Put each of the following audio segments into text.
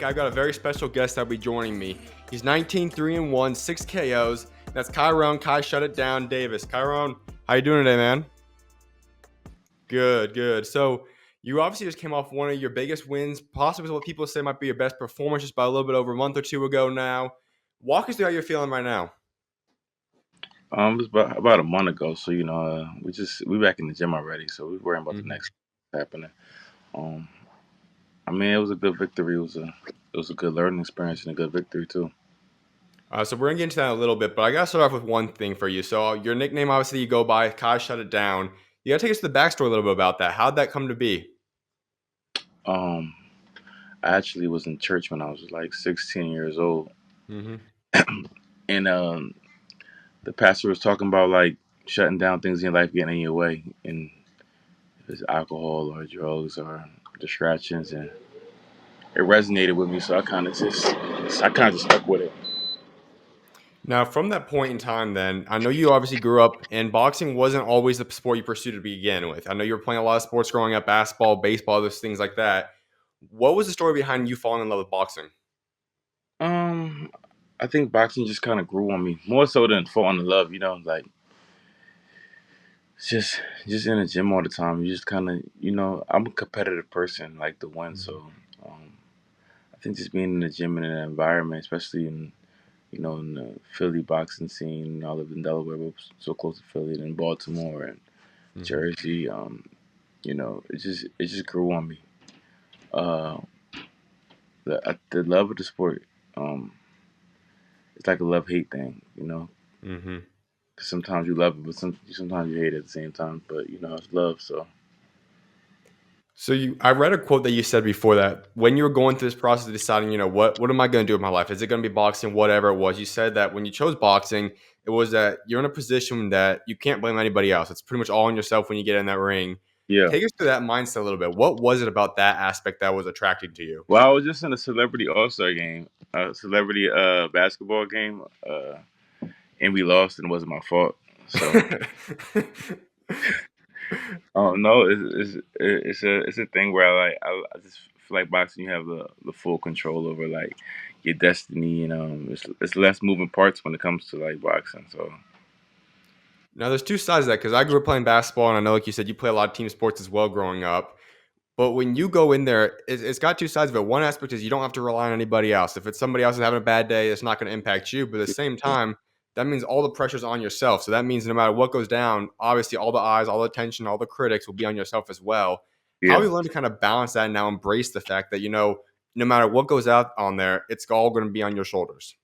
I got a very special guest that'll be joining me. He's 19, 3-1, 6 KOs. That's Kyrone. Shut it down, Davis. Kyrone, how you doing today, man? Good, good. So you obviously just came off one of your biggest wins, possibly what people say might be your best performance, just by a little bit over a month or two ago now. Walk us through how you're feeling right now. It was about a month ago, so we back in the gym already, so we're worrying about the Mm-hmm. next happening. Um, I mean, it was a good victory. It was a good learning experience and a good victory too. So we're gonna get into that in a little bit, but I gotta start off with one thing for you. So your nickname, obviously, you go by Kai. Shut it down. You gotta take us to the backstory a little bit about that. How'd that come to be? Um, I actually was in church when I was like 16 years old, Mm-hmm. and the pastor was talking about like shutting down things in your life getting in your way, and if it's alcohol or drugs or distractions, and it resonated with me, so I kind of just stuck with it. Now, from that point in time, then, I know you obviously grew up, and boxing wasn't always the sport you pursued to begin with. I know you were playing a lot of sports growing up, basketball, baseball, those things like that. What was the story behind you falling in love with boxing? Um, I think boxing just kind of grew on me more so than falling in love. Like it's just in the gym all the time. You just kind of, I'm a competitive person, like to win. Mhm. So um, I think just being in the gym and in an environment, especially in the Philly boxing scene. I live in Delaware, but so close to Philly, and Baltimore and Mhm. Jersey. It just grew on me. Uh, the love of the sport. Um, it's like a love hate thing. Mhm. Sometimes you love it, but sometimes you hate it at the same time. But it's love. So So I read a quote that you said before that when you were going through this process of deciding, what am I going to do with my life? Is it going to be boxing, whatever it was? You said that when you chose boxing, it was that you're in a position that you can't blame anybody else. It's pretty much all on yourself when you get in that ring. yeah. Take us through that mindset a little bit. What was it about that aspect that was attracting to you? Well, I was just in a celebrity All Star game, a celebrity basketball game, and we lost, and it wasn't my fault. So, no, it's a thing where I just feel like boxing. You have the full control over like your destiny, and it's less moving parts when it comes to like boxing. So Now, there's two sides of that because I grew up playing basketball, and I know, like you said, you play a lot of team sports as well growing up. But when you go in there, it's got two sides of it. One aspect is you don't have to rely on anybody else. If it's somebody else is having a bad day, it's not going to impact you. But at the same time, that means all the pressure's on yourself. So that means no matter what goes down, obviously all the eyes, all the attention, all the critics will be on yourself as well. How have yeah, you learned to kind of balance that and now embrace the fact that, no matter what goes out on there, it's all going to be on your shoulders?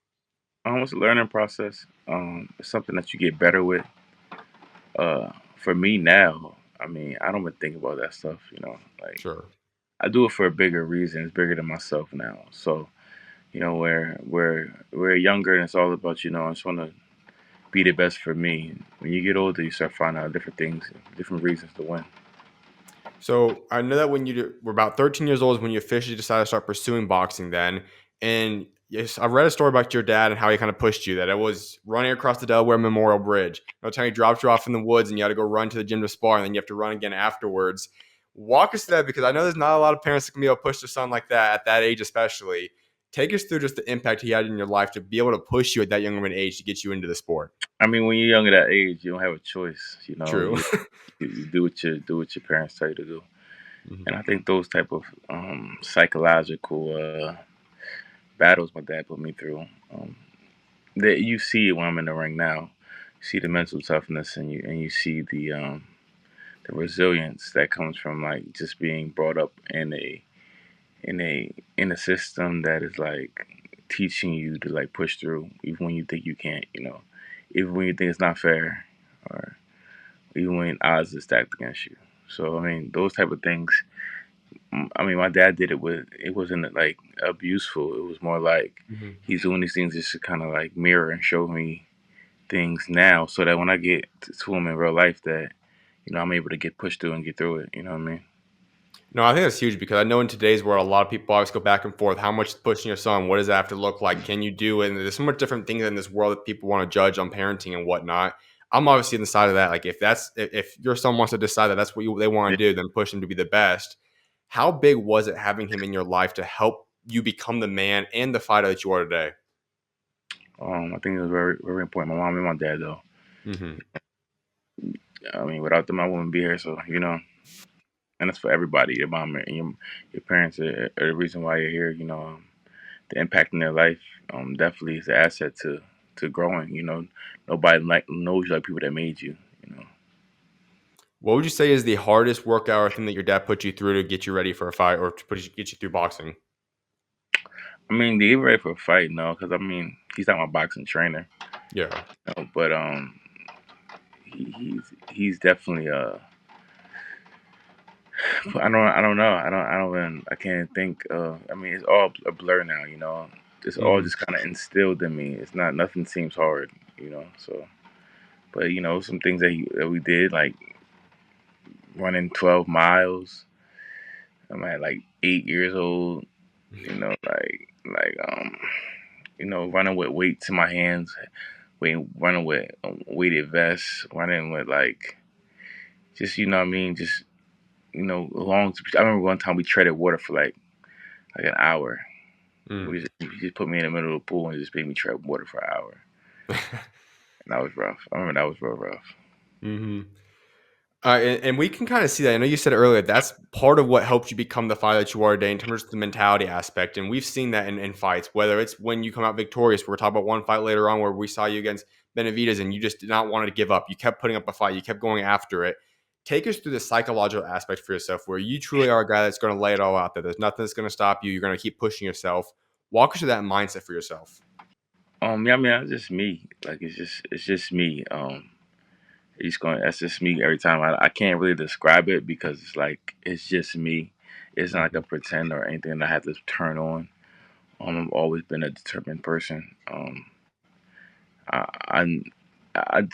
it's a learning process. It's something that you get better with. For me now, I mean, I don't even think about that stuff. Like Sure. I do it for a bigger reason. It's bigger than myself now. So where we're younger and it's all about I just want to be the best for me. When you get older, you start finding out different things, different reasons to win. So I know that when you were about 13 years old is when you officially decided to start pursuing boxing then. And yes, I read a story about your dad and how he kind of pushed you that it was running across the Delaware Memorial Bridge. No time he dropped you off in the woods and you had to go run to the gym to spar and then you have to run again afterwards. Walk us through that because I know there's not a lot of parents that can be able to push their son like that at that age, especially. Take us through just the impact he had in your life to be able to push you at that young of an age to get you into the sport. I mean, when you're young at that age, you don't have a choice. True. You do what your parents tell you to do. Mhm. And I think those type of psychological battles my dad put me through, that you see it when I'm in the ring now. You see the mental toughness, and you see the resilience that comes from like just being brought up in a system that is like teaching you to like push through even when you think you can't, even when you think it's not fair, or even when odds are stacked against you. So I mean, those type of things. I mean, my dad did it wasn't like abuseful. It was more like Mhm. he's doing these things just to kind of like mirror and show me things now, so that when I get to him in real life, that I'm able to get pushed through and get through it. You know what I mean? No, I think that's huge because I know in today's world, a lot of people always go back and forth. How much is pushing your son? What does that have to look like? Can you do it? And there's so much different things in this world that people want to judge on parenting and whatnot. I'm obviously on the side of that. Like if your son wants to decide that that's what they want Yeah. to do, then push him to be the best. How big was it having him in your life to help you become the man and the fighter that you are today? I think it was very, very important. My mom and my dad, though. Mm-hmm. I mean, without them, I wouldn't be here. So, and that's for everybody. Your mom and your parents are the reason why you're here. The impact in their life definitely is an asset to growing. Nobody knows you like people that made you. You know. What would you say is the hardest workout or thing that your dad put you through to get you ready for a fight or to get you through boxing? I mean, to get ready for a fight, no, because I mean, he's not my boxing trainer. Yeah. But he's definitely I don't know. I can't think. I mean, it's all a blur now. It's all Mm-hmm. just kind of instilled in me. It's not nothing seems hard. So but some things that we did like running 12 miles. I'm at like 8 years old. Running with weights in my hands, running with weighted vests, running with like just what I mean, just long. I remember one time we treaded water for like an hour. Mm. He just put me in the middle of the pool and just made me tread water for an hour, and that was rough. I remember that was real rough. Mm-hmm. And we can kind of see that. I know you said earlier that's part of what helped you become the fighter that you are today in terms of the mentality aspect. And we've seen that in fights, whether it's when you come out victorious. We're talking about one fight later on where we saw you against Benavidez and you just did not want to give up. You kept putting up a fight. You kept going after it. Take us through the psychological aspect for yourself where you truly are a guy that's going to lay it all out there. There's nothing that's going to stop you. You're going to keep pushing yourself. Walk us through that mindset for yourself. Yeah, I mean, that's just me. Like it's just me. That's just me every time. I can't really describe it because it's just me. It's not like Mm-hmm. a pretend or anything that I have to turn on. I've always been a determined person. I, I, I,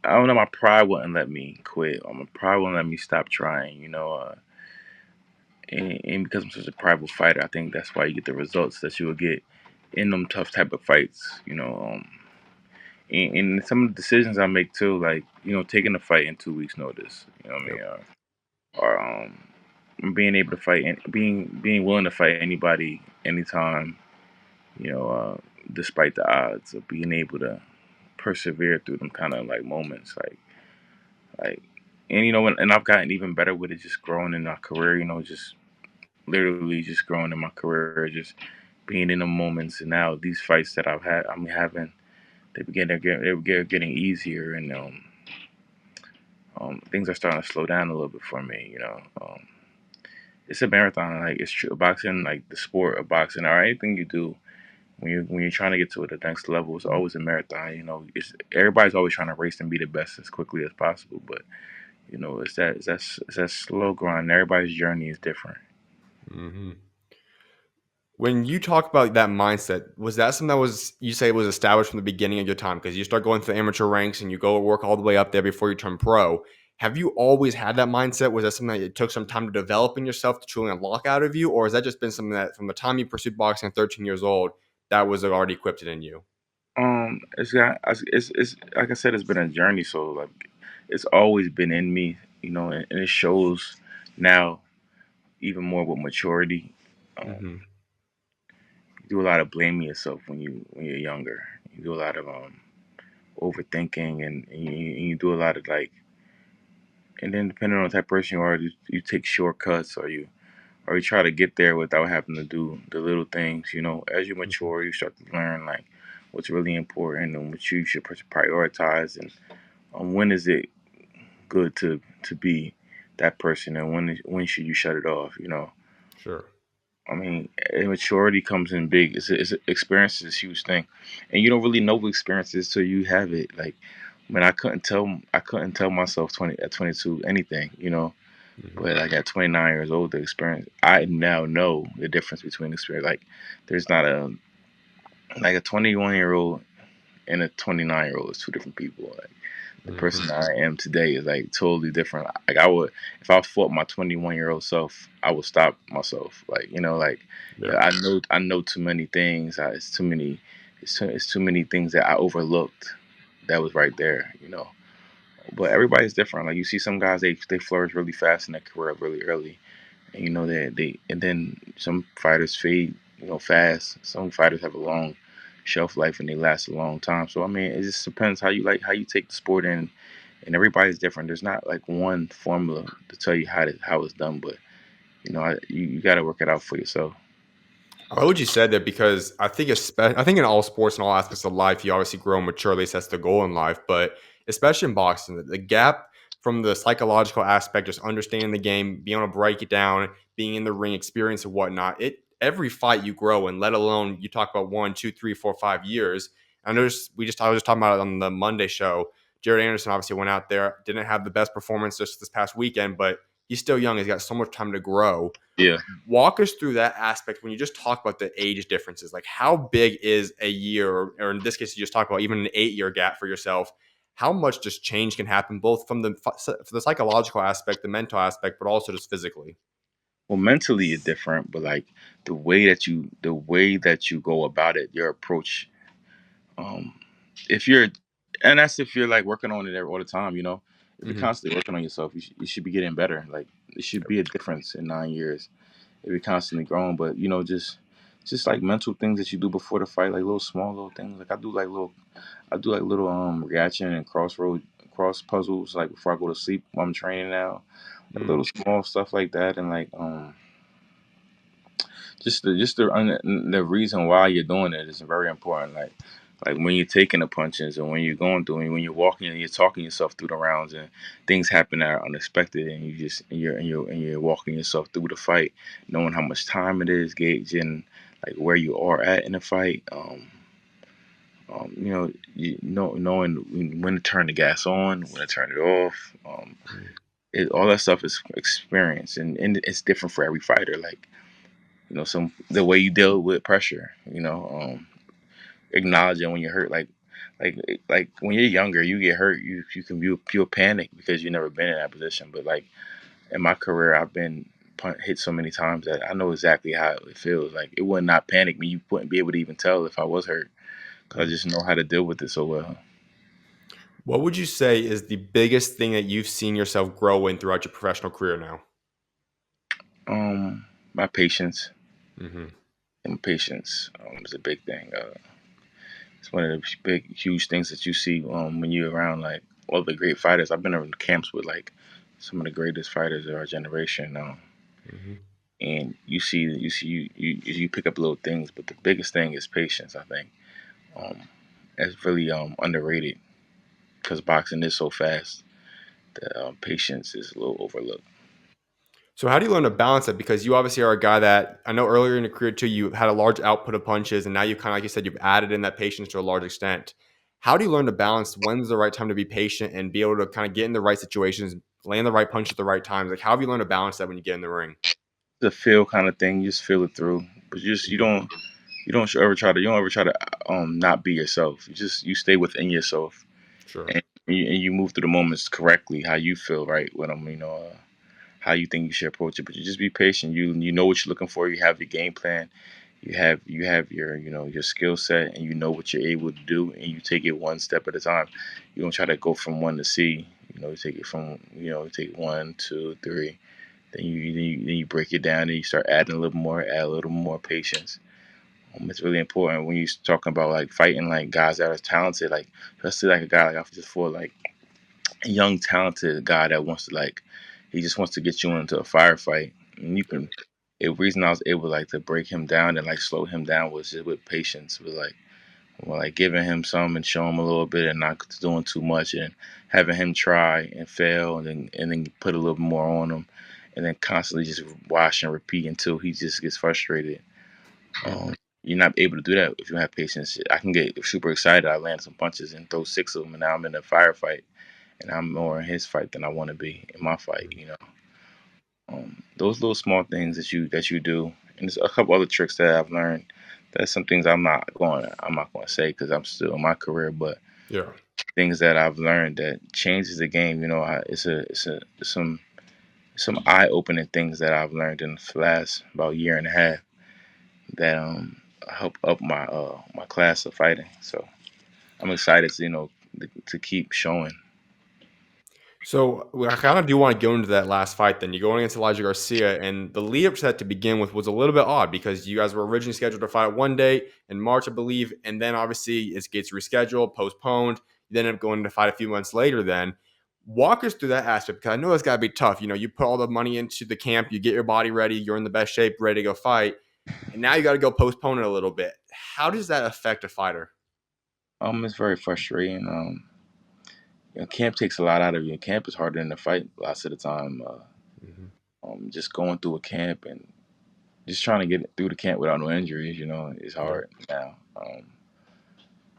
I don't know. My pride wouldn't let me quit. My pride wouldn't let me stop trying. And because I'm such a prideful fighter, I think that's why you get the results that you will get in them tough type of fights. And some of the decisions I make too, like taking a fight in 2 weeks' notice. You know what I Yep. mean? Or being able to fight and being willing to fight anybody, anytime. You know, uh, despite the odds of being able to persevere through them kind of like moments, like, and and I've gotten even better with it, just growing in my career. Just literally just growing in my career, just being in the moments. And now these fights that I'm having, they're getting easier, and things are starting to slow down a little bit for me. It's a marathon. Like it's true, boxing, like the sport of boxing, or anything you do when you're trying to get to the next level, it's always a marathon. It's everybody's always trying to race and be the best as quickly as possible, but it's that slow grind. Everybody's journey is different. Mm-hmm. When you talk about that mindset, was that something that was you say was established from the beginning of your time? Because you start going through the amateur ranks and you go work all the way up there before you turn pro. Have you always had that mindset? Was that something that it took some time to develop in yourself to truly unlock out of you, or has that just been something that from the time you pursued boxing at 13 years old that was already equipped in you? It's like I said, it's been a journey. So like, it's always been in me, and it shows now even more with maturity. Um, Mm-hmm. you do a lot of blaming yourself when you're younger. You do a lot of overthinking, and you do a lot of like, and then depending on the type of person you are, you take shortcuts, or you try to get there without having to do the little things. As you Mm-hmm. mature, you start to learn like what's really important and what you should prioritize, and when is it good to be that person, and when should you shut it off. Sure. I mean, immaturity comes in big. Experience is a huge thing, and you don't really know what experience is till you have it. Like, man, I couldn't tell myself 22 anything. Mm-hmm. But like at 29 years old, the experience, I now know the difference between experience. Like, there's not a 21-year-old and a 29-year-old is two different people. Like, the Mm-hmm. person I am today is like totally different. Like, I would, if I fought my 21-year-old self, I would stop myself. Like, Yeah. I know too many things. It's too many things that I overlooked that was right there. But everybody's different. Like, you see some guys, they flourish really fast in their career really early, and and then some fighters fade. fast. Some fighters have a long shelf life and they last a long time. So I mean, it just depends how you take the sport in, and everybody's different. There's not like one formula to tell you how it's done, but you got to work it out for yourself. I love what you said there because I think in all sports and all aspects of life, you obviously grow and mature. At least that's the goal in life. But especially in boxing, the gap from the psychological aspect, just understanding the game, being able to break it down, being in the ring, experience and whatnot. Every fight you grow in, let alone you talk about 1, 2, 3, 4, 5 years. I noticed I was just talking about it on the Monday show. Jared Anderson obviously went out there, didn't have the best performance just this past weekend, but he's still young. He's got so much time to grow. Yeah. Walk us through that aspect when you just talk about the age differences. Like, how big is a year, or in this case, you just talk about even an 8 year gap for yourself? How much just change can happen, both from the psychological aspect, the mental aspect, but also just physically? Well, mentally it's different, but like the way that you go about it, your approach. Um, if you're, and that's if you're like working on it all the time. If you're Hmm. constantly working on yourself, you should be getting better. Like it should be a difference in 9 years if you're constantly growing. But just like mental things that you do before the fight, like little things. Like I do like little reaction and cross puzzles like before I go to sleep while I'm training now. Like Mm. little small stuff like that, and like just the reason why you're doing it is very important. Like when you're taking the punches and when you're going through and when you're walking and you're talking yourself through the rounds and things happen that are unexpected and you're walking yourself through the fight, knowing how much time it is, gauging like where you are at in the fight. Knowing when to turn the gas on, when to turn it off. All that stuff is experience, and it's different for every fighter. Like some the way you deal with pressure. Acknowledging when you're hurt. Like like when you're younger, you get hurt, you can feel panic because you've never been in that position. But like in my career, I've been hit so many times that I know exactly how it feels. Like it would not panic me. You wouldn't be able to even tell if I was hurt because I just know how to deal with it so well. What would you say is the biggest thing that you've seen yourself grow in throughout your professional career now? My patience Hmm. and patience is a big thing. It's one of the big, huge things that you see when you're around like all the great fighters. I've been in camps with like some of the greatest fighters of our generation, Hmm. and you pick up little things, but the biggest thing is patience. I think um, it's really underrated because boxing is so fast. That patience is a little overlooked. So how do you learn to balance it? Because you obviously are a guy that I know earlier in your career too, you had a large output of punches, and now you kind of, like you said, you've added in that patience to a large extent. How do you learn to balance when's the right time to be patient and be able to kind of get in the right situations, land the right punch at the right times? Like, how have you learned to balance that when you get in the ring? It's a feel kind of thing. You just feel it through, but Hmm. you don't you don't ever try to not be yourself. You stay within yourself Sure. and you move through the moments correctly, how you feel right with them, how you think you should approach it. But you just be patient. You know what you're looking for. You have your game plan. You have your your skill set, and you know what you're able to do, and you take it one step at a time. You don't try to go from one to C. You take it from you take one, two, three. Then you break it down, and you start adding a little more, add a little more patience. It's really important when you're talking about like fighting like guys that are talented, like especially like a guy like I just fought like a young talented guy that wants to like he just wants to get you into a firefight. And you can the reason I was able like to break him down and like slow him down was just with patience, with like giving him some and show him a little bit and not doing too much and having him try and fail and then put a little more on him and then constantly just watch and repeat until he just gets frustrated. Hmm. You're not able to do that if you don't have patience. I can get super excited. I land some punches and throw six of them, and now I'm in a firefight, and I'm more in his fight than I want to be in my fight. Those little small things that you do, and there's a couple other tricks that I've learned. That's some things I'm not going to say because I'm still in my career, but Yeah. things that I've learned that changes the game. It's some eye opening things that I've learned in the last about year and a half that help up my class of fighting. So I'm excited to to keep showing. So I kind of do want to go into that last fight. Then you're going against Elijah Garcia, and the lead up to that to begin with was a little bit odd because you guys were originally scheduled to fight one day in March, I believe, and then obviously it gets rescheduled, postponed. You then end up going to fight a few months later. Then walk us through that aspect because I know it's got to be tough. You know, you put all the money into the camp, you get your body ready, you're in the best shape, ready to go fight, and now you got to go postpone it a little bit. How does that affect a fighter? It's very frustrating. Camp takes a lot out of you. Camp is harder than the fight lots of the time. Mhm. Just going through a camp and just trying to get through the camp without no injuries, is Yeah, hard now.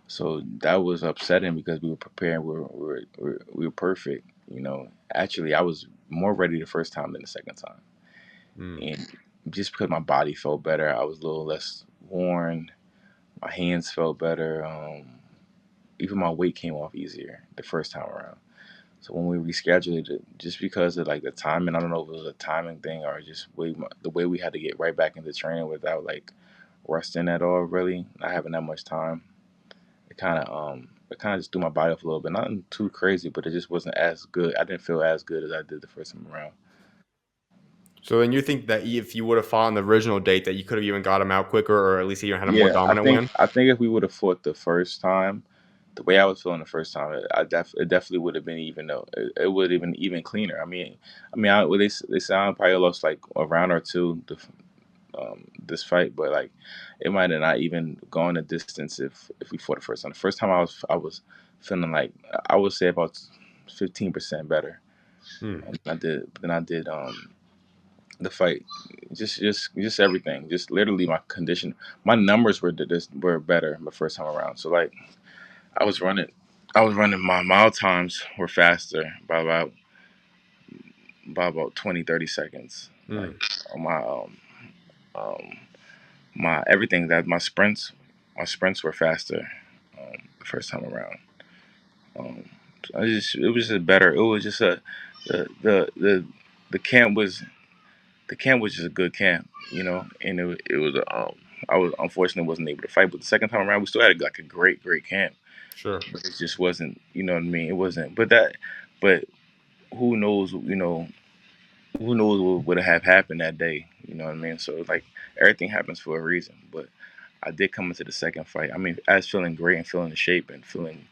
So that was upsetting because we were preparing. We were perfect. Actually, I was more ready the first time than the second time, mm, and just because my body felt better, I was a little less worn. My hands felt better. Even my weight came off easier the first time around. So when we rescheduled it, just because of like the timing, I don't know if it was a timing thing or just the way we had to get right back into training without like resting at all, really not having that much time. It kind of just threw my body off a little bit. Nothing too crazy, but it just wasn't as good. I didn't feel as good as I did the first time around. so then you think that if you would have fought on the original date, that you could have even got him out quicker, or at least even had a more Yeah, I dominant think win? I think if we would have fought the first time, the way I was feeling the first time, it definitely would have been even though it would have been even cleaner. Well, they sound probably lost like a round or two this fight, but like it might have not even gone the distance if we fought the first time. The first time I was feeling like I would say about 15% better. Hmm. Than I did the fight. Just everything. Just literally my condition. My numbers were better the first time around. So like I was running, I was running my mile times were faster by about 20-30 seconds. Like Hmm. on um my everything that my sprints were faster the first time around. Um, so it was just better. It was just the the camp was the camp was just a good camp, and it was I was unfortunately wasn't able to fight, but the second time around we still had like a great camp, Sure. but it just wasn't, you know what I mean? It wasn't, but who knows, who knows what would have happened that day, you know what I mean? So it's like everything happens for a reason, but I did come into the second fight. I mean, as feeling great and feeling in shape and feeling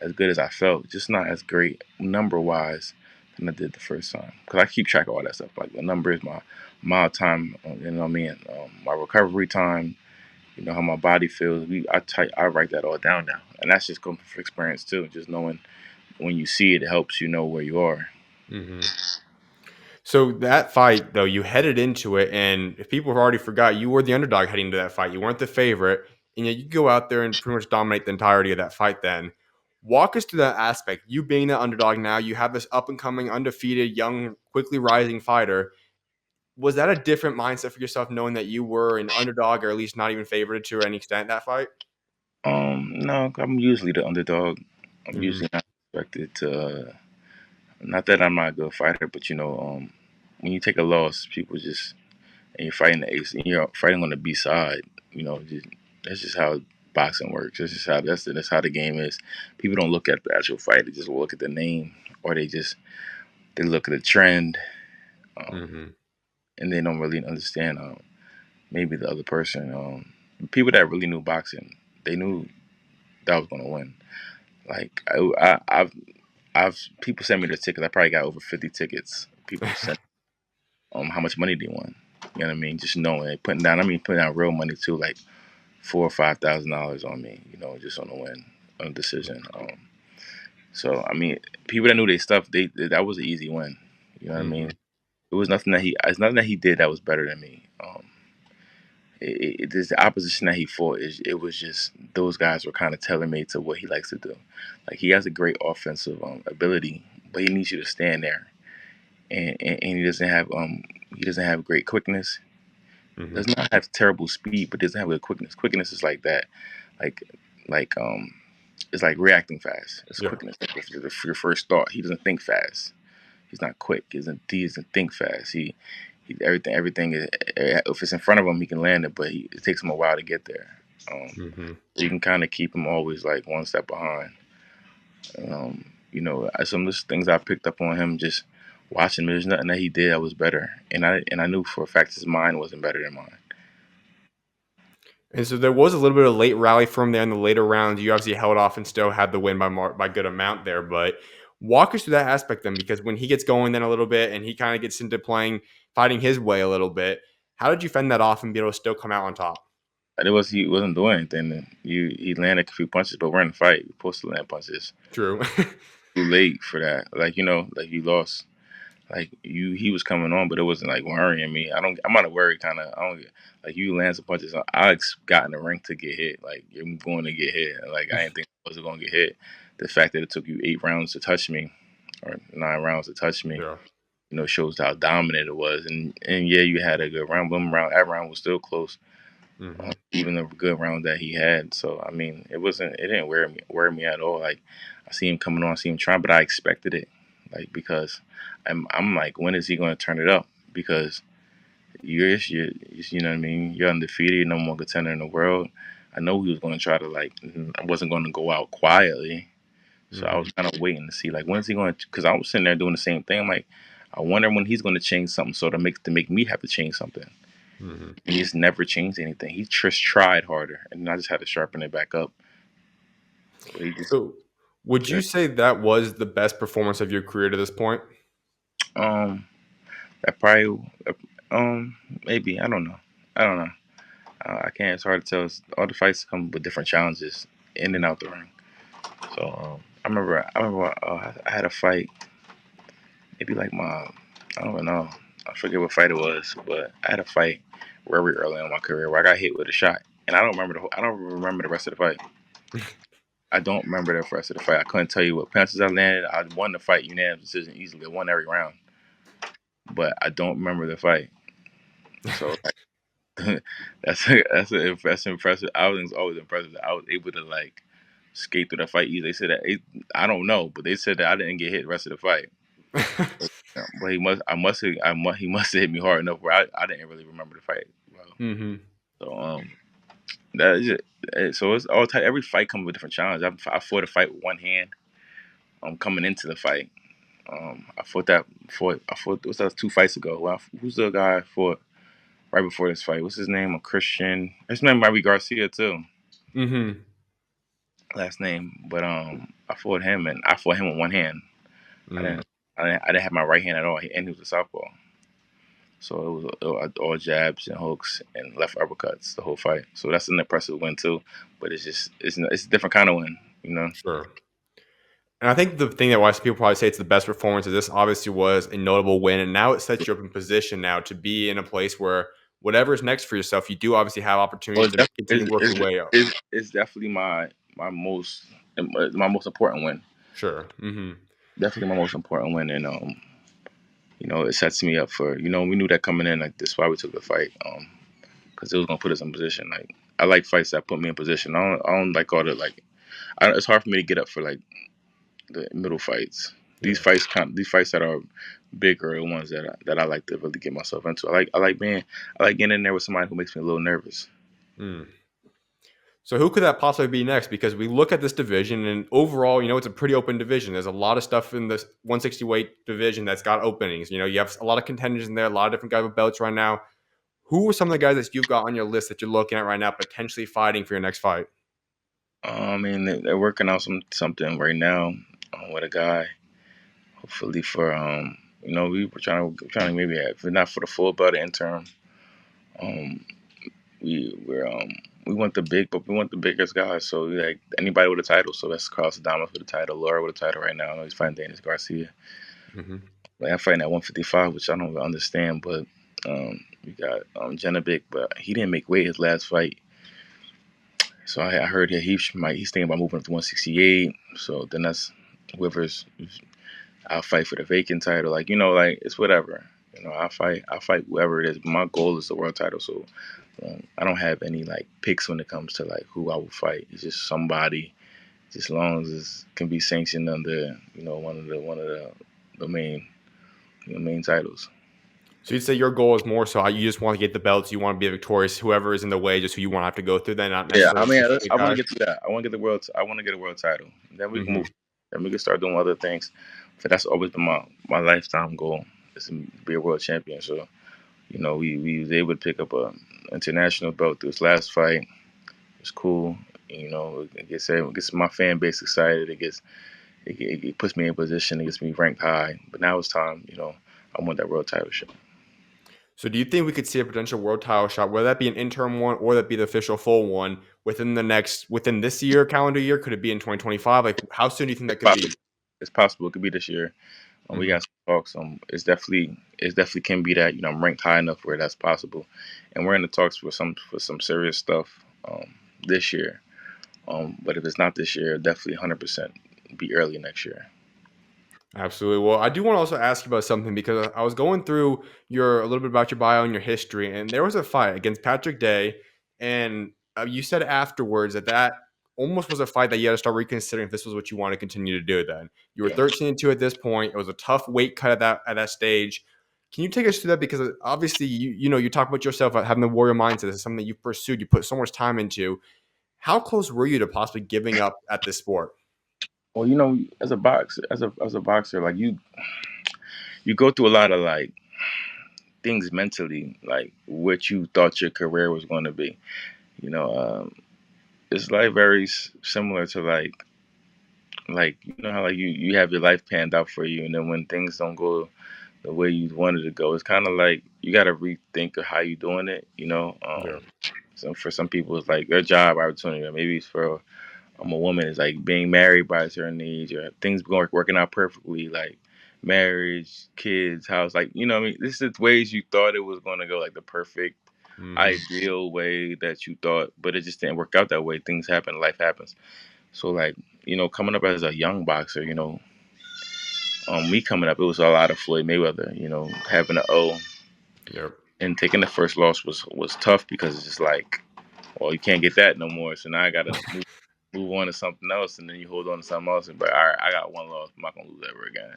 as good as I felt, just not as great number wise than I did the first time. Because I keep track of all that stuff. Like the numbers, my mile time, you know what I mean, my recovery time, how my body feels. I write that all down now, and that's just coming from experience too. Just knowing when you see it, it helps you know where you are. Hmm. So that fight, though, you headed into it, and if people have already forgot, you were the underdog heading into that fight. You weren't the favorite, and yet you go out there and pretty much dominate the entirety of that fight. Then walk us through that aspect. You being the underdog now, you have this up and coming, undefeated, young, quickly rising fighter. Was that a different mindset for yourself, knowing that you were an underdog or at least not even favored to any extent in that fight? No, I'm usually the underdog. I'm Hmm. usually not expected to. Not that I'm not a good fighter, but when you take a loss, people just and you're fighting the ace, and you're fighting on the B side. That's just how boxing works. That's how the game is. People don't look at the actual fight; they just look at the name, or they look at the trend, um, Hmm. and they don't really understand maybe the other person. People that really knew boxing, they knew that I was going to win. Like I've people sent me the tickets. I probably got over 50 tickets. People sent how much money they won. You know what I mean? Just knowing it, putting down real money too, like $4,000 or $5,000 on me. Just on a win, on a decision. So I mean, people that knew their stuff, that was an easy win. You know what I mean? Hmm. It's nothing that he did that was better than me. It's the opposition that he fought. It was just those guys were kind of telling me to what he likes to do. Like he has a great offensive ability, but he needs you to stand there, and he doesn't have great quickness. Hmm. Does not have terrible speed, but doesn't have good quickness. Quickness is like that, like like it's like reacting fast. It's Yeah. quickness. Like if your first thought, he doesn't think fast. He's not quick. He doesn't think fast. Everything is, if it's in front of him, he can land it, but it takes him a while to get there. Um, Hmm. so you can kind of keep him always like one step behind. Um, some of the things I picked up on him just watching him. There's nothing that he did that was better, and I knew for a fact his mind wasn't better than mine. And so there was a little bit of late rally from there in the later rounds. You obviously held off and still had the win by good amount there. But walk us through that aspect then, because when he gets going then a little bit and he kind of gets into fighting his way a little bit, how did you fend that off and be able to still come out on top? He wasn't doing anything. He landed a few punches, but we're in the fight. We're supposed to land punches. True. Too late for that. Like like you lost. Like he was coming on, but it wasn't like worrying me. I'm not worried. Kind of. I don't like you land some punches. I got in the ring to get hit. Like you're going to get hit. Like I didn't think I was going to get hit. The fact that it took you 8 rounds to touch me, or 9 rounds to touch me, Yeah. shows how dominant it was. And yeah, you had a good round. But that round was still close. Mm-hmm. Even the good round that he had. So I mean, it didn't worry me at all. Like I see him coming on, I see him trying, but I expected it. Like because I'm like, when is he going to turn it up? Because you know what I mean. You're undefeated, you're number one contender in the world. I know he was going to try to I wasn't going to go out quietly. So I Mm-hmm. was kind of waiting to see when is he going to? Because I was sitting there doing the same thing. I'm like, I wonder when he's going to change something. So to make me have to change something. Mm-hmm. He's never changed anything. He just tried harder, and I just had to sharpen it back up. But he just, So would you say that was the best performance of your career to this point? um, that probably, maybe I don't know. I can't. It's hard to tell. All the fights come with different challenges in and out the ring. So I had a fight, maybe like I don't know. I forget what fight it was, but I had a fight very early in my career where I got hit with a shot, and I don't remember the rest of the fight. I don't remember the rest of the fight. I couldn't tell you what punches I landed. I won the fight unanimous decision easily. I won every round, but I don't remember the fight. So that's impressive. I was always impressed that I was able to skate through the fight easily. They said that I don't know, but they said that I didn't get hit the rest of the fight. Yeah, but he must have hit me hard enough where I didn't really remember the fight well. Mm-hmm. So that is it. So it's all tight. Every fight comes with a different challenge. I fought a fight with one hand. Coming into the fight. I fought what's that 2 fights ago. Who's the guy I fought right before this fight? What's his name? A Christian. His name might be Garcia too. Mm-hmm. Last name. But I fought him with one hand. I Mm. didn't I didn't have my right hand at all, and he was a southpaw. So it was all jabs and hooks and left uppercuts the whole fight. So that's an impressive win too. But it's a different kind of win, you know. Sure. And I think the thing that why some people probably say it's the best performance is this obviously was a notable win, and now it sets you up in position now to be in a place where whatever's next for yourself, you do obviously have Well, opportunities to continue to work your way up. it's definitely my most important win. Sure. Mm-hmm. Definitely my most important win, and it sets me up for we knew that coming in. Like this, is why we took the fight, because it was gonna put us in position. Like I like fights that put me in position. I don't like all the it's hard for me to get up for the middle fights. Yeah. These fights that are bigger are the ones that I like to really get myself into. I like getting in there with somebody who makes me a little nervous. Mm. So who could that possibly be next? Because we look at this division, and overall, it's a pretty open division. There's a lot of stuff in this 160 weight division that's got openings. You have a lot of contenders in there, a lot of different guys with belts right now. Who are some of the guys that you've got on your list that you're looking at right now, potentially fighting for your next fight? I mean, they're working out something right now with a guy. Hopefully for we were trying to maybe if not for the full belt interim. Um, we want the big, but we want the biggest guys. So like anybody with a title. So that's Carlos Adames with a title, Laura with a title right now. I know he's fighting Dennis Garcia. Mm-hmm. Like I'm fighting at 155, which I don't really understand. But we got Jenovic, but he didn't make weight his last fight. So I heard that he's thinking about moving up to 168. So then that's whoever's I'll fight for the vacant title. It's whatever. I'll fight whoever it is. But my goal is the world title. So I don't have any picks when it comes to who I will fight. It's just somebody, just as long as it can be sanctioned under one of the main titles. So you'd say your goal is more so you just want to get the belts, you want to be victorious. Whoever is in the way, just who you want to have to go through. Then not Yeah, necessarily I mean, specific I want guys. to get to that. I want to get the world. I want to get a world title. Then we can Mm-hmm. move. then we can start doing other things. But that's always been my lifetime goal is to be a world champion. So we was able to pick up a international belt through this last fight. It's cool. It gets my fan base excited. It puts me in position. It gets me ranked high. But now it's time. I want that world title shot. So do you think we could see a potential world title shot, whether that be an interim one or that be the official full one within this year, calendar year? Could it be in 2025? Like, how soon do you think that It's could possible. be? It's possible. It could be this year. We Mhm. got some talks. It's definitely can be that. I'm ranked high enough where that's possible, and we're in the talks for some serious stuff this year. But if it's not this year, definitely 100% be early next year. Absolutely. Well, I do want to also ask you about something because I was going through a little bit about your bio and your history, and there was a fight against Patrick Day, and you said afterwards that almost was a fight that you had to start reconsidering if this was what you want to continue to do. Then you were Yeah. 13-2 at this point. It was a tough weight cut at that stage. Can you take us through that? Because obviously, you talk about yourself having the warrior mindset. This is something that you've pursued. You put so much time into. How close were you to possibly giving up at this sport? Well, as a boxer, like you go through a lot of like things mentally, like what you thought your career was going to be. You know, it's like very similar to like how like you have your life planned out for you, and then when things don't go the way you wanted to go, it's kind of like you got to rethink of how you doing it. Yeah. So for some people, it's like their job opportunity, or maybe it's for a woman is like being married by a certain age, or things going working out perfectly, like marriage, kids, house, like what I mean. This is ways you thought it was going to go, like the perfect Hmm. ideal way that you thought, but it just didn't work out that way. Things happen, life happens. So like coming up as a young boxer, me coming up, it was a lot of Floyd Mayweather. Having an O Yep. and taking the first loss was tough because it's just like, well, you can't get that no more. So now I got to move on to something else, and then you hold on to something else, and but all right, I got one loss, I'm not gonna lose ever again.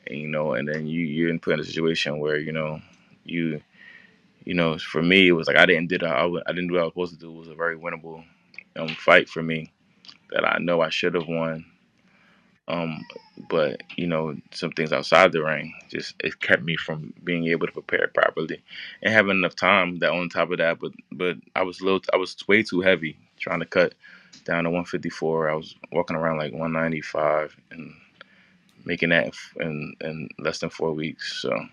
And then you're put in a situation where you for me it was like I didn't do what I was supposed to do. It was a very winnable fight for me that I know I should have won. Um, but some things outside the ring just it kept me from being able to prepare properly and having enough time. That on top of that, but I was way too heavy trying to cut down to 154. I was walking around like 195 and making that in less than 4 weeks. So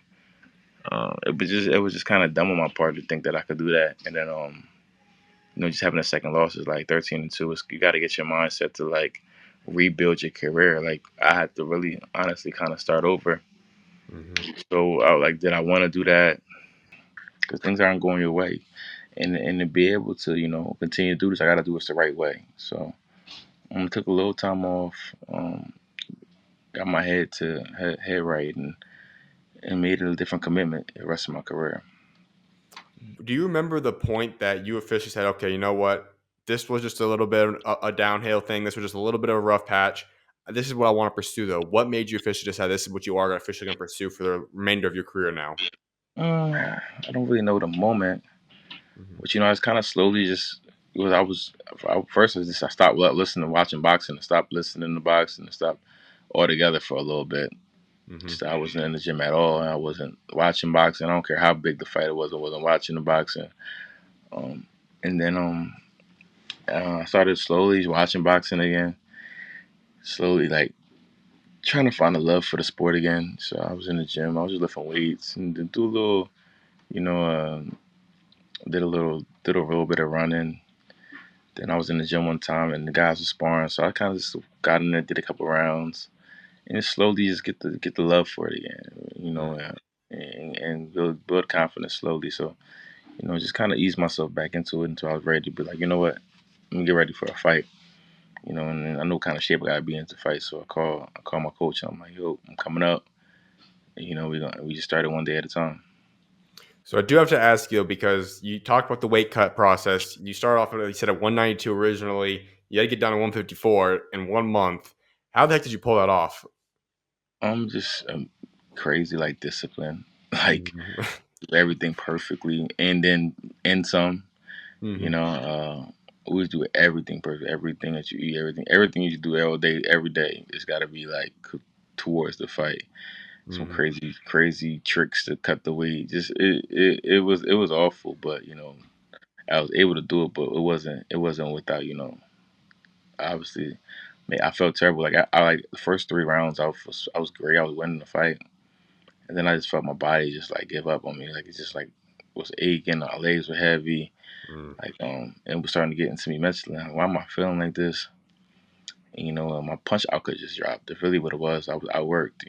it was just kind of dumb on my part to think that I could do that. And then just having a second loss is like 13-2. You got to get your mindset to like rebuild your career. Like I had to really honestly kind of start over. Hmm. So I was like, did I want to do that? Because things aren't going your way, and to be able to continue to do this, I got to do this the right way. So took a little time off, got my head right, and made it a different commitment the rest of my career. Do you remember the point that you officially said, okay, you know what? This was just a little bit of a downhill thing. This was just a little bit of a rough patch. This is what I want to pursue, though. What made you officially decide this is what you are officially going to pursue for the remainder of your career now? I don't really know the moment, Hmm. but it's kind of slowly just because first I stopped listening, watching boxing, and stopped listening to boxing, and stopped altogether for a little bit. Hmm. Just I wasn't in the gym at all, and I wasn't watching boxing. I don't care how big the fighter was, I wasn't watching the boxing. Um, and then I started slowly watching boxing again, slowly like trying to find a love for the sport again. So I was in the gym, I was just lifting weights and then do a little, you know, did a little bit of running. Then I was in the gym one time and the guys were sparring, so I kind of just got in there, did a couple rounds, and just slowly just get the love for it again, and build confidence slowly. So just kind of ease myself back into it until I was ready to be like, you know what, let me get ready for a fight. And then I know what kind of shape I gotta be in to fight. So I call my coach and I'm like, yo, I'm coming up. And, we just started one day at a time. So I do have to ask you because you talked about the weight cut process. You started off, you said at 192 originally. You had to get down to 154 in 1 month. How the heck did you pull that off? I'm just crazy like discipline, like Mhm. do everything perfectly, and then some. You Mhm. know, always do everything perfect. Everything that you eat, everything you do all day, every day, it's got to be like towards the fight. Some Hmm. crazy tricks to cut the weight. Just it was awful, but I was able to do it, but it wasn't without obviously. Man, I felt terrible. Like I like the first 3 rounds, I was great. I was winning the fight, and then I just felt my body just like give up on me. Like it just like was aching. My legs were heavy. Mm. Like and it was starting to get into me mentally. Like, why am I feeling like this? And, my punch output just dropped. That's really what it was. I worked.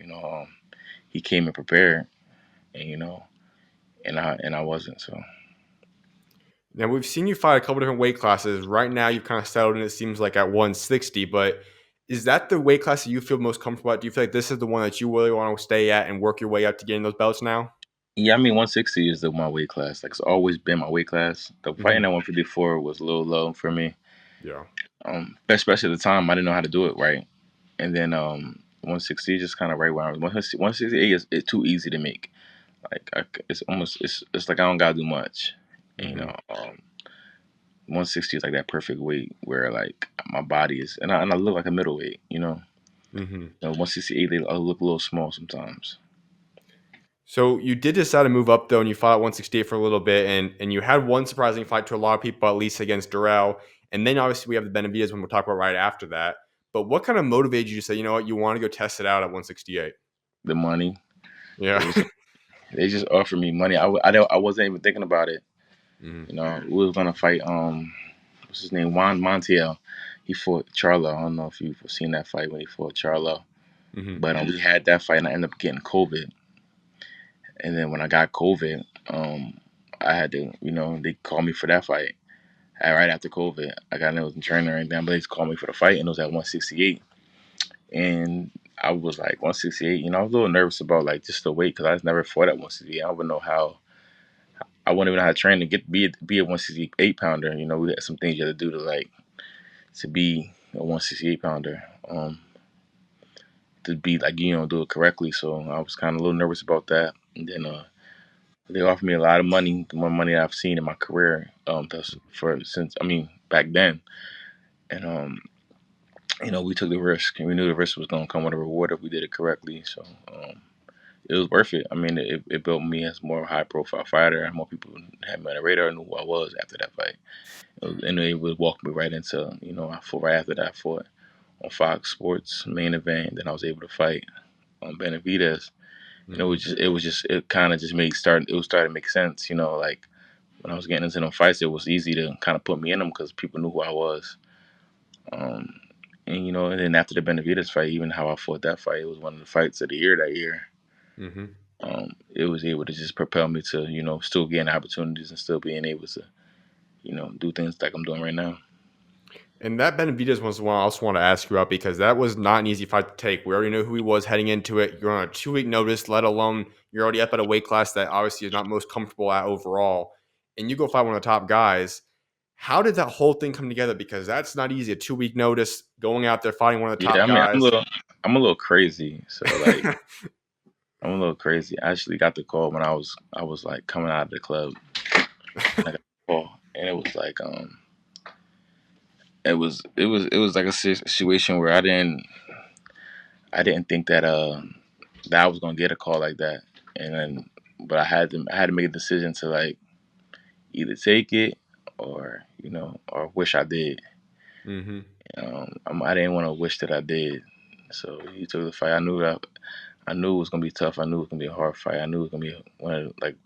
He came in prepared, and and I wasn't. So Now we've seen you fight a couple different weight classes. Right now, you've kind of settled in. It seems like at 160, but is that the weight class that you feel most comfortable at? Do you feel like this is the one that you really want to stay at and work your way up to getting those belts now? yeah, I mean 160 is my weight class. Like it's always been my weight class. The Hmm. fighting at 154 was a little low for me. Yeah. Especially at the time, I didn't know how to do it right. And then 160 is just kind of right where I was. 168 is too easy to make. Like it's almost it's like I don't gotta do much. And, Hmm. 160 is like that perfect weight where like my body is, and I look like a middleweight. Hmm. 168 I look a little small sometimes. So you did decide to move up though, and you fought at 168 for a little bit, and you had one surprising fight to a lot of people, at least against Dirrell, and then obviously we have the Benavidez one we'll talk about right after that. But what kind of motivated you to say, you know what, you want to go test it out at 168? The money Yeah. they just they just offered me money. I wasn't even thinking about it. Hmm. We was gonna fight what's his name, Juan Montiel. He fought Charlo. I don't know if you've seen that fight when he fought Charlo. Hmm. But we had that fight and I ended up getting COVID. And then when I got COVID, I had to, they called me for that fight. Right after COVID, I got in trainer and then but they called me for the fight and it was at 168. And I was like 168. I was a little nervous about like just the weight because I just never fought at 168. I wouldn't know how. I wouldn't even know how to train to be a 168 pounder. We had some things you had to do to be a 168 pounder. To be like do it correctly. So I was kind of a little nervous about that. And then they offered me a lot of money, the more money I've seen in my career. That's for since I mean back then, and we took the risk, and we knew the risk was going to come with a reward if we did it correctly. So it was worth it. I mean, it built me as more high profile fighter. More people had me on the radar, knew who I was after that fight. And it would walk me right into I fought right after that. I fought on Fox Sports main event. And then I was able to fight on Benavidez. And Hmm. it kind of just made start. It was starting to make sense. Like when I was getting into them fights, it was easy to kind of put me in them because people knew who I was. Um, and then after the Benavidez fight, even how I fought that fight, it was one of the fights of the year that year. Hmm. It was able to just propel me to still getting opportunities and still being able to do things like I'm doing right now. And that Benavidez was one I also want to ask you about because that was not an easy fight to take. We already knew who he was heading into it. You're on a 2 week notice, let alone you're already up at a weight class that obviously is not most comfortable at overall. And you go fight one of the top guys. How did that whole thing come together? Because that's not easy. A 2 week notice, going out there fighting one of the Yeah, top I mean guys. I'm a little crazy, so like I'm a little crazy. I actually got the call when I was like coming out of the club, and I got the call, and it was like it was like a situation where I didn't think that I was gonna get a call like that, and then but I had to make a decision to like either take it or wish I did. Hmm. I didn't want to wish that I did, so he took the fight. I knew it was gonna be tough. I knew it was gonna be a hard fight. I knew it was gonna be one of like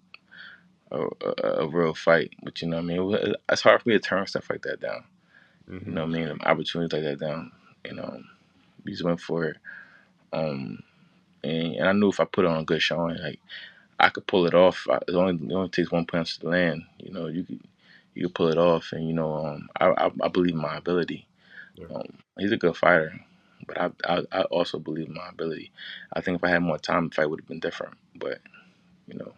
a real fight. But you know what I mean, it's hard for me to turn stuff like that down. You Hmm. know what I mean, opportunities like that down. You know, we just went for it. Um, and I knew if I put on a good showing, like I could pull it off. It only takes one punch to land. You could pull it off, and I believe in my ability. Yeah. He's a good fighter, but I also believe in my ability. I think if I had more time, the fight would have been different. But you know,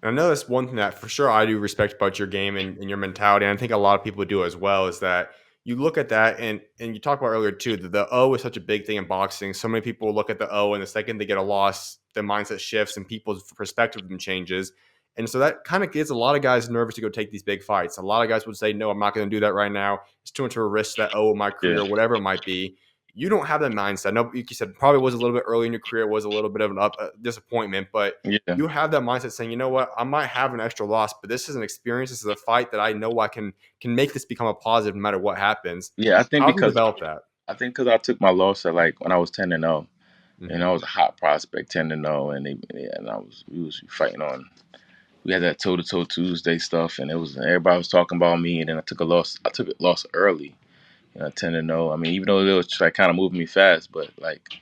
And I know that's one thing that for sure I do respect about your game and your mentality. And I think a lot of people do as well is that you look at that and you talked about earlier too, that the O is such a big thing in boxing. So many people look at the O and the second they get a loss, their mindset shifts and people's perspective of them changes. And so that kind of gets a lot of guys nervous to go take these big fights. A lot of guys would say, no, I'm not going to do that right now. It's too much of a risk that, my Yeah. career, whatever it might be. You don't have that mindset. No, like you said, probably was a little bit early in your career, was a little bit of a disappointment, but Yeah. you have that mindset saying, you know what, I might have an extra loss, but this is an experience. This is a fight that I know I can make this become a positive no matter what happens. Yeah. I think How have you because developed that? I took my loss at like when I was 10-0, and Mm-hmm. I was a hot prospect 10-0, and we was fighting on. We had that toe to toe Tuesday stuff, and everybody was talking about me, and then I took a loss. I took a loss early, 10-0. I mean, even though it was like kind of moving me fast, but like,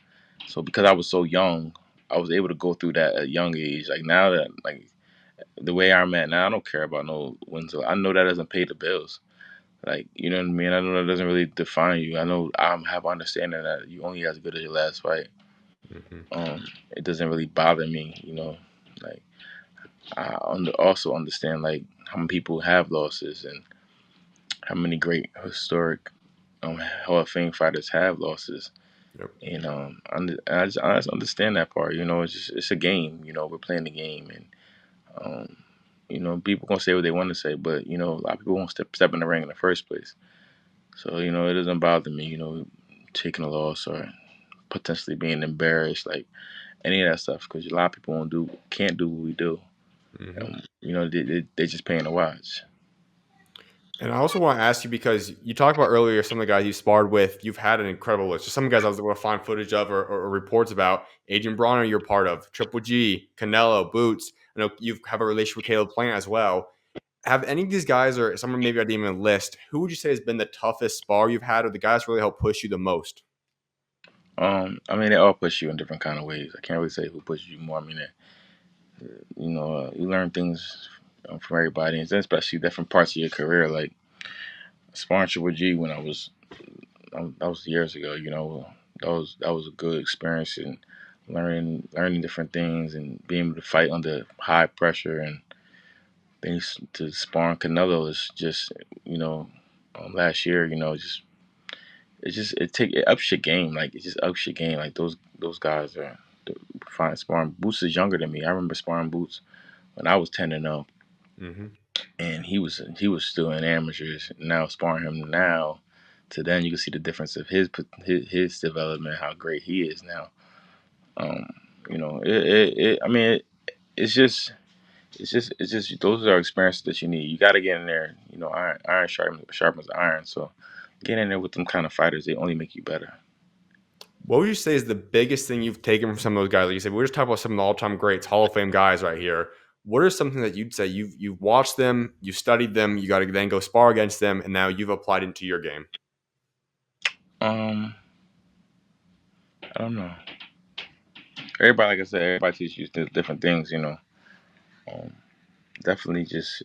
so because I was so young, I was able to go through that at a young age. Like now that like the way I'm at now, I don't care about no wins. I know that doesn't pay the bills. Like, you know what I mean? I know that doesn't really define you. I know I have understanding that you only as good as your last fight. Mm-hmm. It doesn't really bother me, Like also understand like how many people have losses and how many great historic Hall of Fame fighters have losses. Yep. I just understand that part. It's a game. We're playing the game, and people gonna say what they want to say, but a lot of people won't step in the ring in the first place. So it doesn't bother me. Taking a loss or potentially being embarrassed, like any of that stuff, because a lot of people can't do what we do. Mm-hmm. They just paying to watch. And I also want to ask you because you talked about earlier some of the guys you sparred with. You've had an incredible list. Just some guys I was able to find footage of or reports about. Adrian Broner, you're part of. Triple G, Canelo, Boots. I know you have a relationship with Caleb Plant as well. Have any of these guys or someone maybe I didn't even list, who would you say has been the toughest spar you've had or the guys really help push you the most? I mean, they all push you in different kind of ways. I can't really say who pushes you more. I mean, you learn things from everybody, and especially different parts of your career. Like sparring Triple G when that was years ago. That was a good experience and learning different things and being able to fight under high pressure and things to sparring Canelo is just last year. It ups your game. Like it just ups your game. Like those guys are fine sparring. Boots is younger than me. I remember sparring Boots when I was 10-0, Mm-hmm. and he was still in amateurs. Now sparring him now, to then you can see the difference of his development, how great he is now. Um, I mean, it's just those are experiences that you need. You got to get in there. Iron sharpens iron. So get in there with them kind of fighters. They only make you better. What would you say is the biggest thing you've taken from some of those guys? Like you said, we're just talking about some of the all-time greats, Hall of Fame guys right here. What is something that you'd say you've watched them, you studied them, you got to then go spar against them, and now you've applied into your game? Um, I don't know. Everybody, like I said, everybody teaches you different things. Um, Definitely just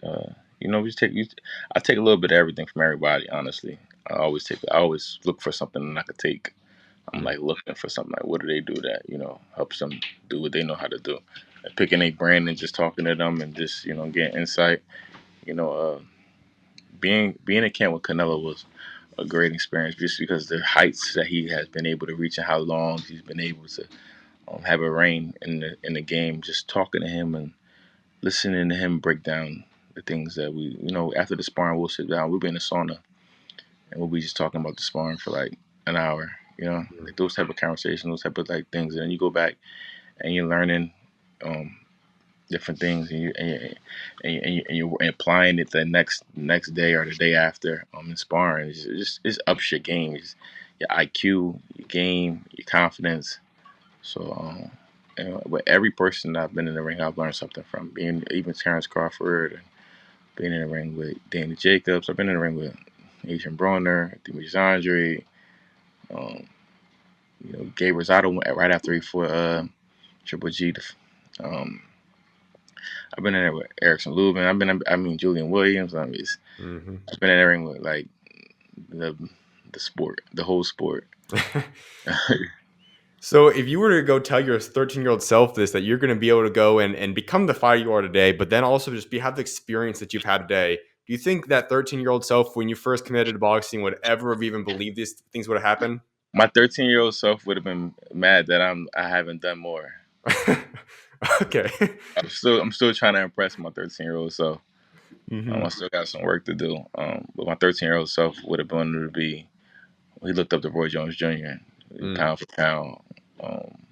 we just I take a little bit of everything from everybody. Honestly, I always look for something that I could take. I'm Mm. like looking for something like what do they do that helps them do what they know how to do. And picking a brand and just talking to them and just getting insight. You know, uh, being in camp with Canelo was a great experience just because the heights that he has been able to reach and how long he's been able to have a reign in the game. Just talking to him and listening to him break down the things that after the sparring, we'll sit down, we'll be in the sauna, and we'll be just talking about the sparring for like an hour, Mm. like those type of conversations, those type of like things. And then you go back and you're learning um, different things, and you're applying it the next day or the day after in sparring. It's ups your game, your IQ, your game, your confidence. So, with every person that I've been in the ring, I've learned something from. Being even Terrence Crawford, and being in the ring with Danny Jacobs. I've been in the ring with Adrian Broner, Demetrius Andre, um, Gabe Rosado went right after he fought Triple G. Um, I've been in there with Erickson Lubin. Julian Williams. Mm-hmm. I've been in the ring with like the the sport, the whole sport. So if you were to go tell your 13-year-old self this, that you're going to be able to go and become the fighter you are today, but then also just have the experience that you've had today, do you think that 13-year-old self, when you first committed to boxing, would ever have even believed these things would have happened? My 13-year-old self would have been mad that I haven't done more. Okay. I'm still trying to impress my 13-year-old self. I Hmm. still got some work to do. But my 13-year-old self would have wanted to be. He looked up to Roy Jones Jr. Mm. Pound for pound, um,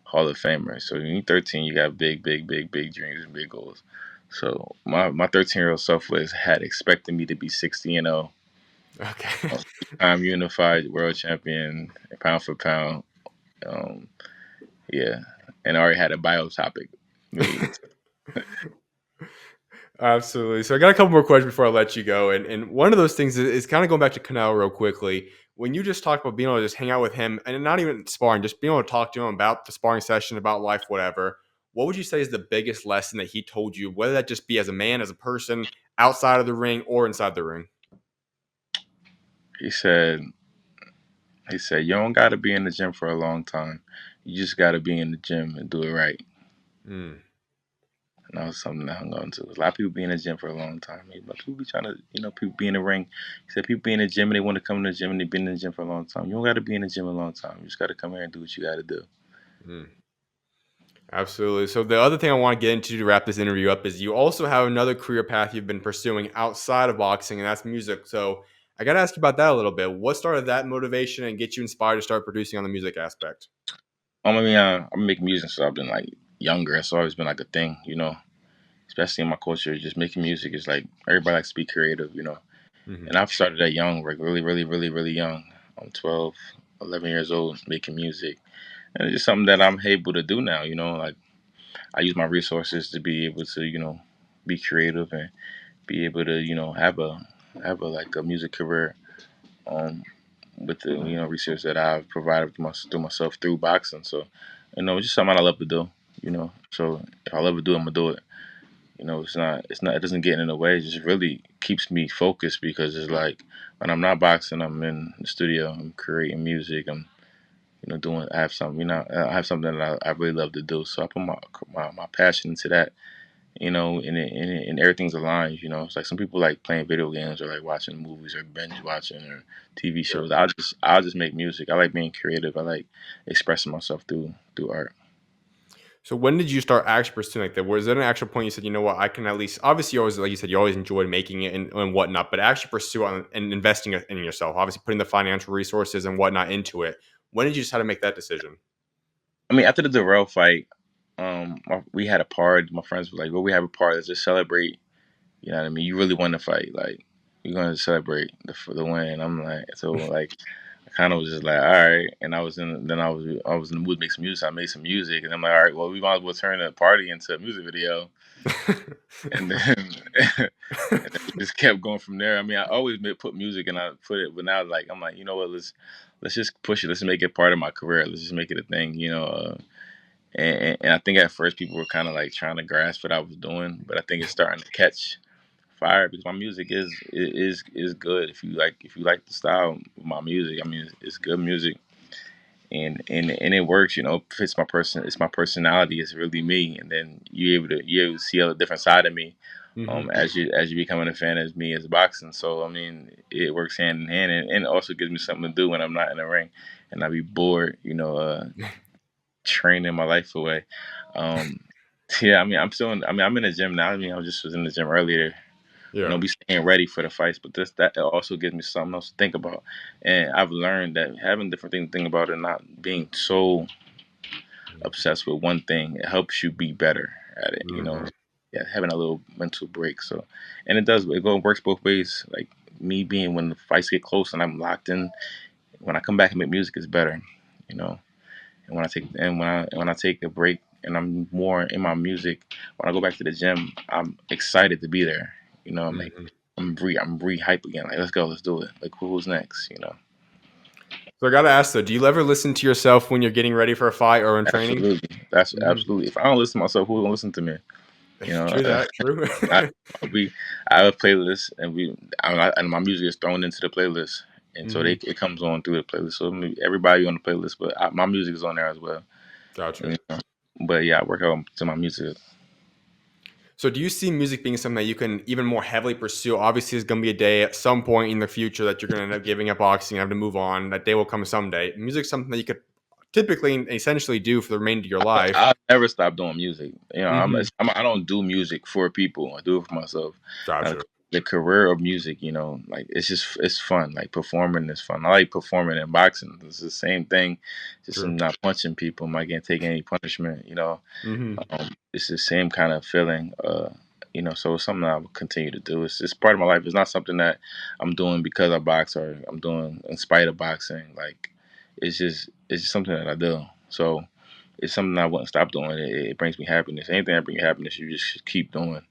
Hall of Famer. So when you're 13, you got big, big, big, big dreams and big goals. So my 13-year-old self had expected me to be 60-0, Okay. time unified world champion, pound for pound. Um, yeah, and I already had a bio topic made. Absolutely. So I got a couple more questions before I let you go. And one of those things is kind of going back to Canelo real quickly. When you just talked about being able to just hang out with him and not even sparring, just being able to talk to him about the sparring session, about life, whatever, what would you say is the biggest lesson that he told you, whether that just be as a man, as a person, outside of the ring or inside the ring? He said, you don't got to be in the gym for a long time. You just got to be in the gym and do it right. Mm. And that was something I hung on to. A lot of people be in the gym for a long time. But people be trying to, people be in the ring. He said people be in the gym and they want to come to the gym and they've been in the gym for a long time. You don't got to be in the gym a long time. You just got to come here and do what you got to do. Mm. Absolutely. So the other thing I want to get into to wrap this interview up is you also have another career path you've been pursuing outside of boxing, and that's music. So I got to ask you about that a little bit. What started that motivation and get you inspired to start producing on the music aspect? I'm making music since I've been like younger. It's always been like a thing, especially in my culture. Just making music is like everybody likes to be creative. Hmm. And I've started that young, like really, really, really, really young. I'm 12, 11 years old making music. And it's just something that I'm able to do now. Like I use my resources to be able to, be creative and be able to, have a like a music career um with the research that I've provided through myself through boxing. So, it's just something I love to do. So if I love to do it, I'm gonna do it. It doesn't get in the way. It just really keeps me focused because it's like when I'm not boxing, I'm in the studio, I'm creating music, I'm doing. I have something that I really love to do. So I put my passion into that. And everything's aligned. It's like some people like playing video games or like watching movies or binge watching or TV Sure. shows. I'll just make music. I like being creative. I like expressing myself through art. So when did you start actually pursuing like that? Was there an actual point you said, you know what, I can at least obviously you always like you said you always enjoyed making it and whatnot, but actually pursue on and investing in yourself, obviously putting the financial resources and whatnot into it. When did you decide to make that decision? I mean, after the Dirrell fight, we had a party. My friends were like, "Well, we have a party. Let's just celebrate." You know what I mean? You really won the fight. Like, you're gonna celebrate for the win. I'm like, so like, I kind of was just like, all right. And I was in the mood to make some music. So I made some music, and I'm like, all right, well, we might as well turn the party into a music video. And then, and then we just kept going from there. I mean, I always put music and I put it, but now like I'm like, you know what? Let's just push it. Let's make it part of my career. Let's just make it a thing. And I think at first people were kind of like trying to grasp what I was doing, but I think it's starting to catch fire because my music is good. If you like the style of my music, I mean it's good music and it works. Fits my person. It's my personality. It's really me. And then you able to see a different side of me. Hmm. As you becoming a fan of me as boxing. So I mean it works hand in hand and it also gives me something to do when I'm not in the ring and I be bored. Training my life away. Um, yeah, I mean, I'm in the gym now. I mean, I just was in the gym earlier. Yeah. Be staying ready for the fights, but that also gives me something else to think about. And I've learned that having different things to think about and not being so obsessed with one thing, it helps you be better at it. Hmm. Yeah, having a little mental break. So, and it works both ways. Like me being when the fights get close and I'm locked in, when I come back and make music is better. You know, and when I take a break and I'm more in my music, when I go back to the gym, I'm excited to be there. I'm like Hmm. I'm re hype again. Like let's go, let's do it. Like who's next? So I gotta ask though, do you ever listen to yourself when you're getting ready for a fight or in training? Absolutely, that's Hmm. absolutely. If I don't listen to myself, who's gonna listen to me? You know, True that. True. I we I have a playlist and my music is thrown into the playlist. And so Hmm. it comes on through the playlist. So I mean, everybody on the playlist, but my music is on there as well. Gotcha. You know? But yeah, I work out to my music. So do you see music being something that you can even more heavily pursue? Obviously, there's going to be a day at some point in the future that you're going to end up giving up boxing and have to move on. That day will come someday. Music something that you could typically and essentially do for the remainder of your life. I'll never stop doing music. Mm-hmm. I don't do music for people. I do it for myself. Uh, Gotcha. the career of music, like it's fun. Like performing is fun. I like performing in boxing. It's the same thing. Just I'm True. not punching people. I'm not getting taking any punishment. Mm-hmm. It's the same kind of feeling. So it's something I will continue to do. It's just part of my life. It's not something that I'm doing because I box or I'm doing in spite of boxing. Like it's just something that I do. So it's something I wouldn't stop doing. It brings me happiness. Anything that brings you happiness, you just should keep doing.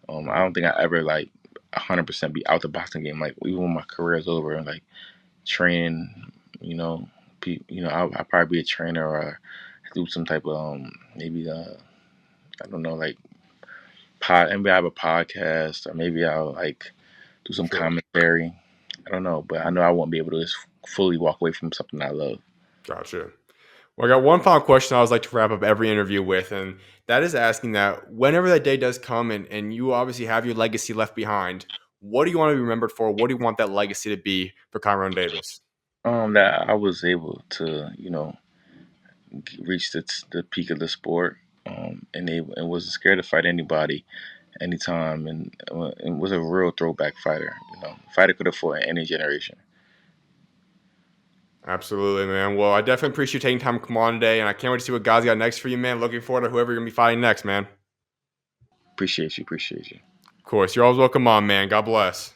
I don't think I ever 100% be out the boxing game. Like even when my career is over, like training, I'll probably be a trainer or do some type of maybe I don't know, like maybe I have a podcast or maybe I'll do some Sure. commentary. I don't know, but I know I won't be able to just fully walk away from something I love. Gotcha. Well, I got one final question I always like to wrap up every interview with, and that is asking that whenever that day does come and you obviously have your legacy left behind, what do you want to be remembered for? What do you want that legacy to be for Kyrone Davis? That I was able to, reach the peak of the sport, and wasn't scared to fight anybody, anytime, and was a real throwback fighter. Fighter could have fought in any generation. Absolutely, man. Well, I definitely appreciate you taking time to come on today, and I can't wait to see what God's got next for you, man. Looking forward to whoever you're going to be fighting next, man. Appreciate you. Appreciate you. Of course. You're always welcome on, man. God bless.